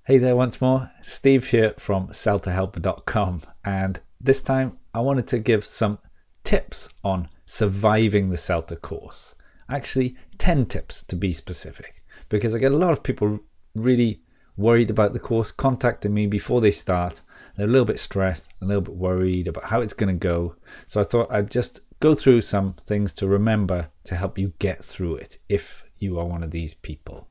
Hey there once more, Steve here from CELTAhelper.com, and this time I wanted to give some tips on surviving the CELTA course. Actually 10 tips to be specific, because I get a lot of people really worried about the course contacting me before they start. They're a little bit stressed, a little bit worried about how it's going to go. So I thought I'd just go through some things to remember to help you get through it if you are one of these people.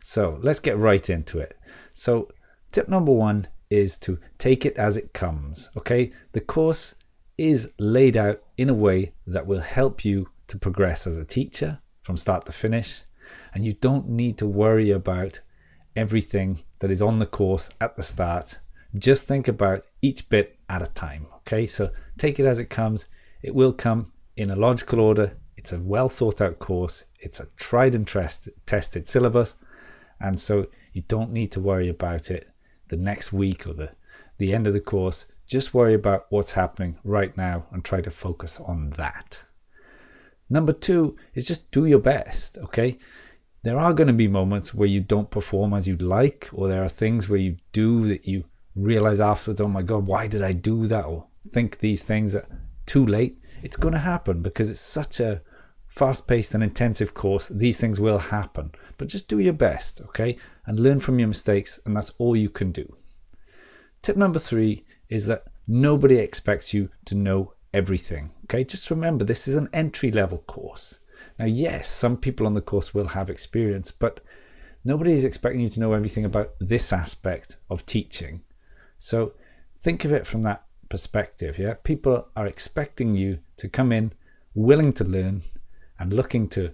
So let's get right into it. So tip number one is to take it as it comes. Okay, the course is laid out in a way that will help you to progress as a teacher from start to finish, and you don't need to worry about everything that is on the course at the start. Just think about each bit at a time. Okay, so take it as it comes. It will come in a logical order. It's a well thought out course. It's a tried and tested syllabus. And so you don't need to worry about it the next week or the end of the course. Just worry about what's happening right now and try to focus on that. Number two is just do your best, okay? There are going to be moments where you don't perform as you'd like, or there are things where you do that you realize afterwards, oh my God, why did I do that? Or think these things are too late. It's going to happen because it's such a fast-paced and intensive course. These things will happen, but just do your best, okay, and learn from your mistakes, and that's all you can do. Tip number three is that nobody expects you to know everything. Okay, just remember this is an entry-level course. Now, yes, some people on the course will have experience, but nobody is expecting you to know everything about this aspect of teaching. So think of it from that perspective. Yeah, people are expecting you to come in willing to learn and looking to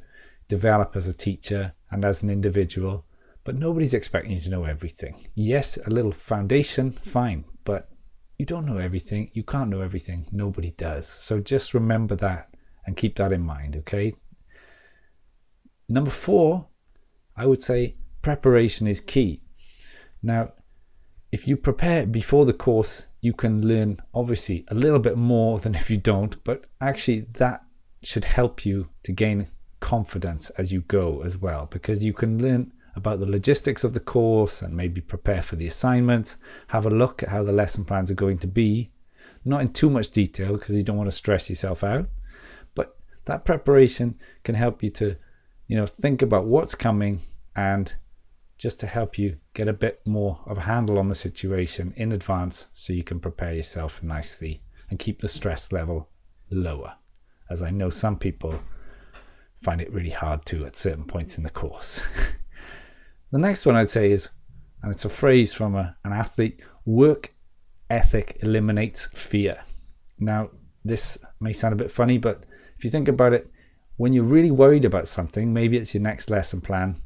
develop as a teacher and as an individual, but nobody's expecting you to know everything. Yes, a little foundation, fine, but you don't know everything. You can't know everything. Nobody does. So just remember that and keep that in mind, okay? Number four, I would say preparation is key. Now, if you prepare before the course, you can learn obviously a little bit more than if you don't, but actually that should help you to gain confidence as you go as well, because you can learn about the logistics of the course and maybe prepare for the assignments, have a look at how the lesson plans are going to be, not in too much detail because you don't want to stress yourself out, but that preparation can help you to, think about what's coming and just to help you get a bit more of a handle on the situation in advance so you can prepare yourself nicely and keep the stress level lower, as I know some people find it really hard to at certain points in the course. The next one I'd say is, and it's a phrase from an athlete, work ethic eliminates fear. Now, this may sound a bit funny, but if you think about it, when you're really worried about something, maybe it's your next lesson plan,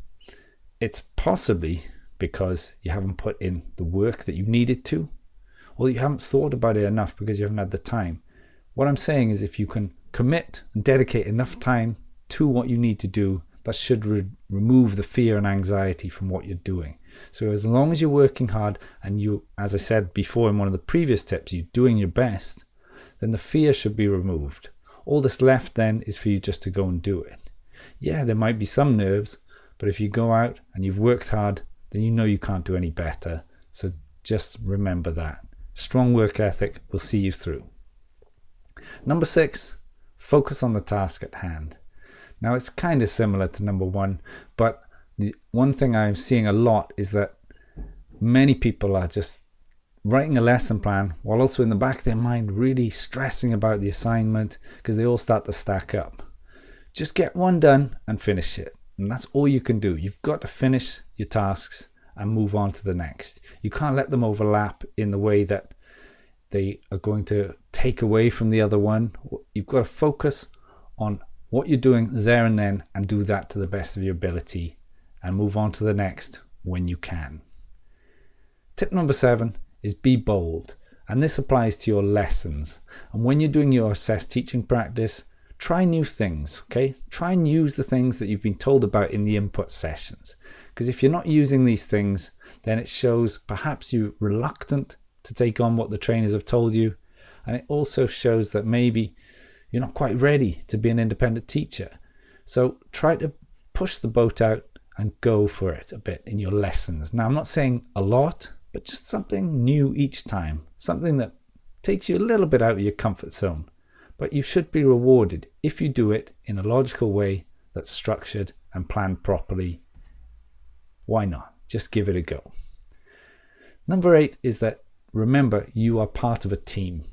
it's possibly because you haven't put in the work that you needed to, or you haven't thought about it enough because you haven't had the time. What I'm saying is if you can commit and dedicate enough time to what you need to do, that should remove the fear and anxiety from what you're doing. So as long as you're working hard and you, as I said before in one of the previous tips, you're doing your best, then the fear should be removed. All that's left then is for you just to go and do it. Yeah, there might be some nerves, but if you go out and you've worked hard, then you know you can't do any better. So just remember that. Strong work ethic will see you through. Number six, focus on the task at hand. Now, it's kind of similar to number one, but the one thing I'm seeing a lot is that many people are just writing a lesson plan while also in the back of their mind really stressing about the assignment because they all start to stack up. Just get one done and finish it. And that's all you can do. You've got to finish your tasks and move on to the next. You can't let them overlap in the way that they are going to take away from the other one. You've got to focus on what you're doing there and then and do that to the best of your ability and move on to the next when you can. Tip number 7 is be bold, and this applies to your lessons. And when you're doing your assessed teaching practice, try new things, okay? Try and use the things that you've been told about in the input sessions, because if you're not using these things, then it shows perhaps you're reluctant to take on what the trainers have told you, and it also shows that maybe you're not quite ready to be an independent teacher. So try to push the boat out and go for it a bit in your lessons. Now, I'm not saying a lot, but just something new each time, something that takes you a little bit out of your comfort zone. But you should be rewarded if you do it in a logical way that's structured and planned properly. Why not? Just give it a go. Number 8 is that remember you are part of a team.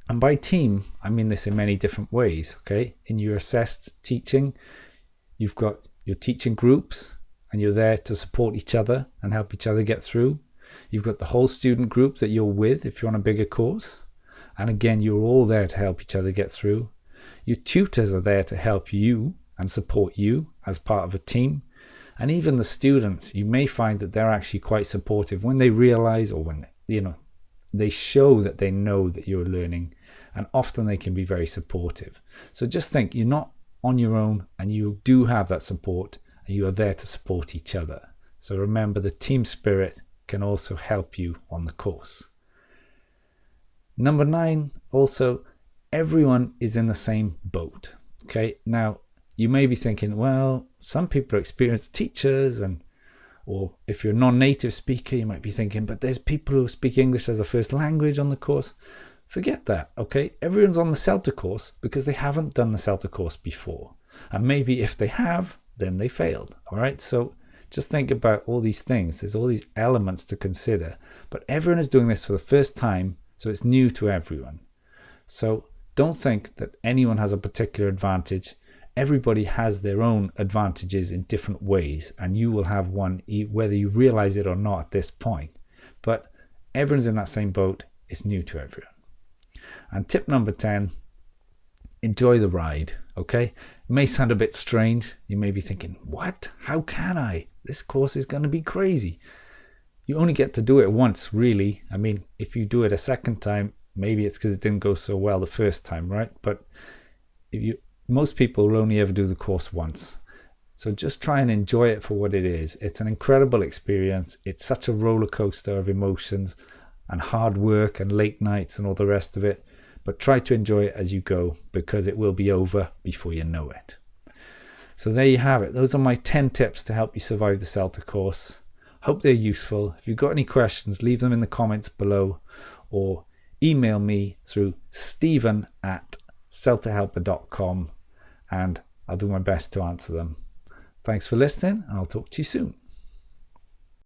And by team, I mean this in many different ways, okay? In your assessed teaching, you've got your teaching groups and you're there to support each other and help each other get through. You've got the whole student group that you're with if you're on a bigger course. And again, you're all there to help each other get through. Your tutors are there to help you and support you as part of a team. And even the students, you may find that they're actually quite supportive when they realize, or when they show that they know that you're learning, and often they can be very supportive. So just think, you're not on your own and you do have that support, and you are there to support each other. So remember, the team spirit can also help you on the course. Number 9, also, everyone is in the same boat. Okay, now you may be thinking, well, some people are experienced teachers, or if you're a non-native speaker, you might be thinking, but there's people who speak English as a first language on the course. Forget that, okay? Everyone's on the CELTA course because they haven't done the CELTA course before. And maybe if they have, then they failed, all right? So just think about all these things. There's all these elements to consider, but everyone is doing this for the first time, so it's new to everyone. So don't think that anyone has a particular advantage. Everybody has their own advantages in different ways, and you will have one whether you realize it or not at this point. But everyone's in that same boat. It's new to everyone. And tip number 10, enjoy the ride, okay? It may sound a bit strange. You may be thinking, what? How can I? This course is going to be crazy. You only get to do it once, really. I mean, if you do it a second time, maybe it's because it didn't go so well the first time, right? But most people will only ever do the course once. So just try and enjoy it for what it is. It's an incredible experience. It's such a roller coaster of emotions and hard work and late nights and all the rest of it. But try to enjoy it as you go, because it will be over before you know it. So there you have it. Those are my 10 tips to help you survive the CELTA course. Hope they're useful. If you've got any questions, leave them in the comments below, or email me through stephen@celtahelper.com, and I'll do my best to answer them. Thanks for listening, and I'll talk to you soon.